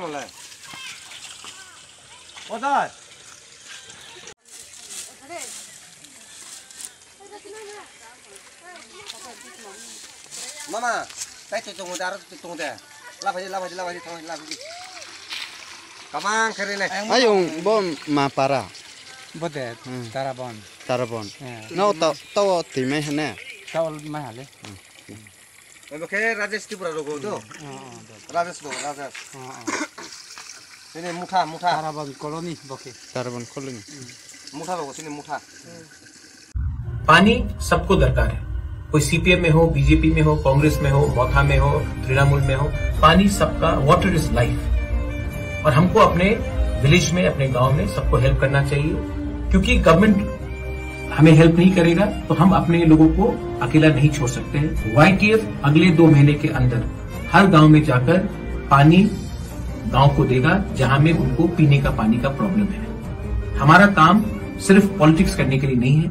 말래. 어다. Mama, tay tunggu darah tunggu deh. Lah baju. Kamang keren nih. Ayung bom mapara. Bodet, Tarabon. Tarabon. No tahu timnya mana? Tahu mana le? Oke, Rajesh Tripura logo tuh. Rajesh. Sini muta. Tarabon koloni boke. Tarabon koloni. मुठा लोगों से मुठा। पानी सबको दरकार है, कोई CPM में हो, BJP में हो, कांग्रेस में हो, मोथा में हो, तृणमूल में हो, पानी सबका, वाटर इज लाइफ। और हमको अपने विलेज में, अपने गांव में सबको हेल्प करना चाहिए, क्योंकि गवर्नमेंट हमें हेल्प नहीं करेगा तो हम अपने लोगों को अकेला नहीं छोड़ सकते हैं। YTF अगले 2 महीने के अंदर हर गांव में जाकर पानी गांव को देगा जहां में उनको पीने का पानी का प्रॉब्लम है। हमारा काम सिर्फ पॉलिटिक्स करने के लिए नहीं है,